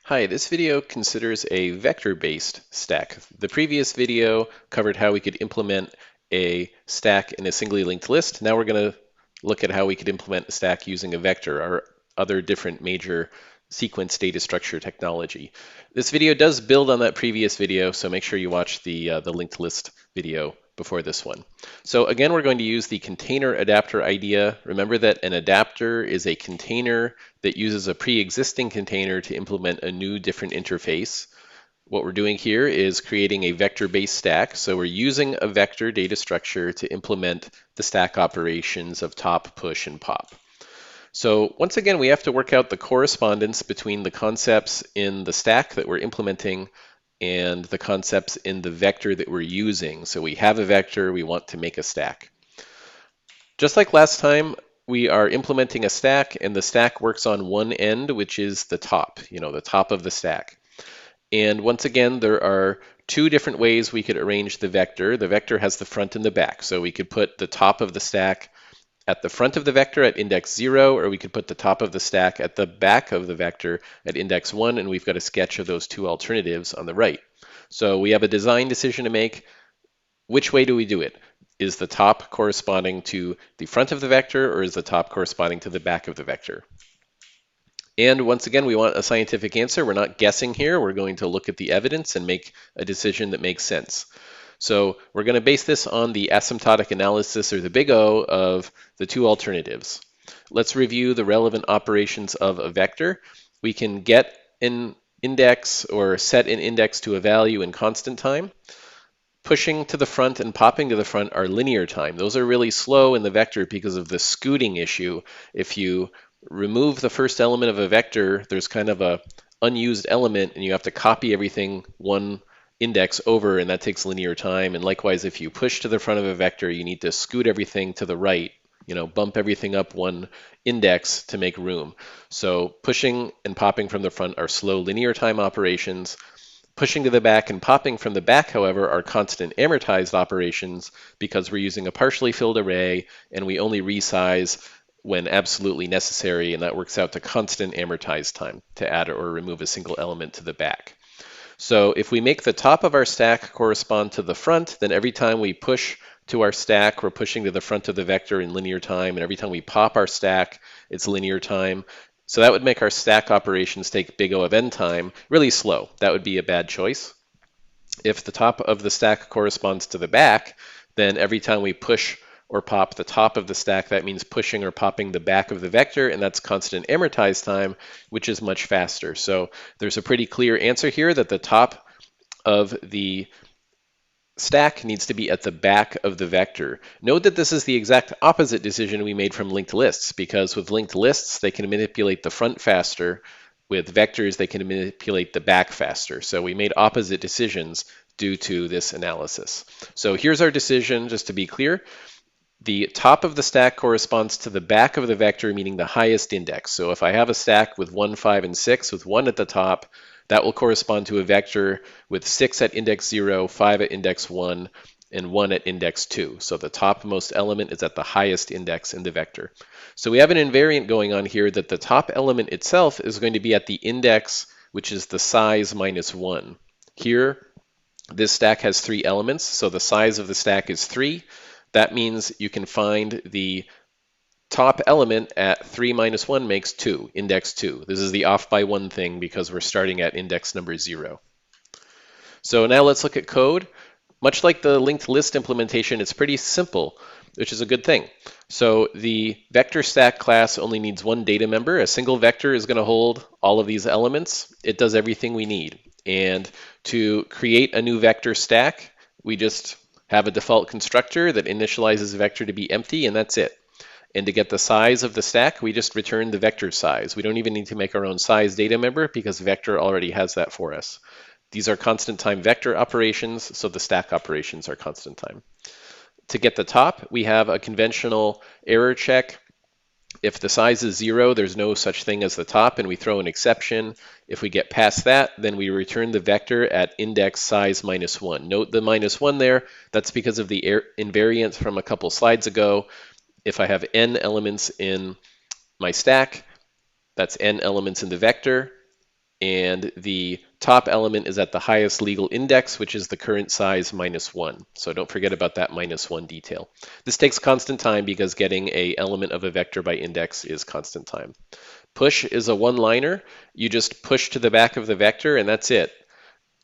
Hi, this video considers a vector-based stack. The previous video covered how we could implement a stack in a singly linked list. Now we're going to look at how we could implement a stack using a vector or other different major sequence data structure technology. This video does build on that previous video, so make sure you watch the linked list video before this one. So again, we're going to use the container adapter idea. Remember that an adapter is a container that uses a pre-existing container to implement a new different interface. What we're doing here is creating a vector-based stack. So we're using a vector data structure to implement the stack operations of top, push, and pop. So once again, we have to work out the correspondence between the concepts in the stack that we're implementing and the concepts in the vector that we're using. So we have a vector, we want to make a stack. Just like last time, we are implementing a stack, and the stack works on one end, which is the top, the top of the stack. And once again, there are two different ways we could arrange the vector. The vector has the front and the back. So we could put the top of the stack at the front of the vector at index 0, or we could put the top of the stack at the back of the vector at index 1, and we've got a sketch of those two alternatives on the right. So we have a design decision to make. Which way do we do it? Is the top corresponding to the front of the vector, or is the top corresponding to the back of the vector? And once again, we want a scientific answer. We're not guessing here. We're going to look at the evidence and make a decision that makes sense. So we're going to base this on the asymptotic analysis, or the big O, of the two alternatives. Let's review the relevant operations of a vector. We can get an index or set an index to a value in constant time. Pushing to the front and popping to the front are linear time. Those are really slow in the vector because of the scooting issue. If you remove the first element of a vector, there's kind of a unused element, and you have to copy everything one index over, and that takes linear time. And likewise, if you push to the front of a vector, you need to scoot everything to the right, bump everything up one index to make room. So pushing and popping from the front are slow linear time operations. Pushing to the back and popping from the back, however, are constant amortized operations because we're using a partially filled array and we only resize when absolutely necessary, and that works out to constant amortized time to add or remove a single element to the back. So if we make the top of our stack correspond to the front, then every time we push to our stack, we're pushing to the front of the vector in linear time, and every time we pop our stack, it's linear time. So that would make our stack operations take big O of n time really slow. That would be a bad choice. If the top of the stack corresponds to the back, then every time we push or pop the top of the stack, that means pushing or popping the back of the vector, and that's constant amortized time, which is much faster. So there's a pretty clear answer here that the top of the stack needs to be at the back of the vector. Note that this is the exact opposite decision we made from linked lists, because with linked lists, they can manipulate the front faster. With vectors, they can manipulate the back faster. So we made opposite decisions due to this analysis. So here's our decision, just to be clear. The top of the stack corresponds to the back of the vector, meaning the highest index. So if I have a stack with 1, 5, and 6 with 1 at the top, that will correspond to a vector with 6 at index 0, 5 at index 1, and 1 at index 2. So the topmost element is at the highest index in the vector. So we have an invariant going on here that the top element itself is going to be at the index, which is the size minus 1. Here, this stack has 3 elements, so the size of the stack is 3. That means you can find the top element at 3 minus 1 makes 2, index 2. This is the off by 1 thing because we're starting at index number 0. So now let's look at code. Much like the linked list implementation, it's pretty simple, which is a good thing. So the vector stack class only needs one data member. A single vector is going to hold all of these elements. It does everything we need. And to create a new vector stack, we just have a default constructor that initializes the vector to be empty, and that's it. And to get the size of the stack, we just return the vector size. We don't even need to make our own size data member because vector already has that for us. These are constant time vector operations, so the stack operations are constant time. To get the top, we have a conventional error check. If the size is 0, there's no such thing as the top, and we throw an exception. If we get past that, then we return the vector at index size minus 1. Note the minus 1 there. That's because of the invariant from a couple slides ago. If I have n elements in my stack, that's n elements in the vector. and the top element is at the highest legal index, which is the current size -1. So don't forget about that -1 detail. This takes constant time because getting an element of a vector by index is constant time. Push is a one-liner. You just push to the back of the vector and that's it.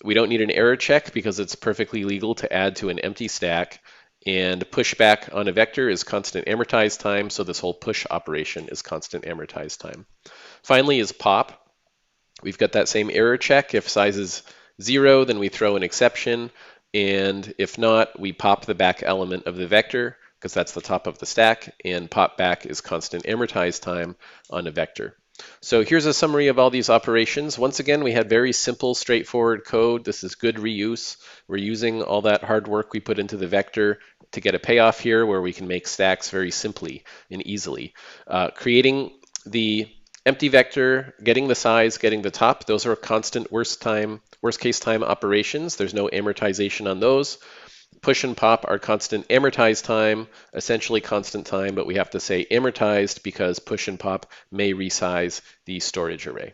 We don't need an error check because it's perfectly legal to add to an empty stack. And push back on a vector is constant amortized time, so this whole push operation is constant amortized time. Finally is pop. We've got that same error check. If size is 0, then we throw an exception. And if not, we pop the back element of the vector because that's the top of the stack. And pop back is constant amortized time on a vector. So here's a summary of all these operations. Once again, we had very simple, straightforward code. This is good reuse. We're using all that hard work we put into the vector to get a payoff here where we can make stacks very simply and easily. Creating the empty vector, getting the size, getting the top, those are constant worst case time operations. There's no amortization on those. Push and pop are constant amortized time, essentially constant time, but we have to say amortized because push and pop may resize the storage array.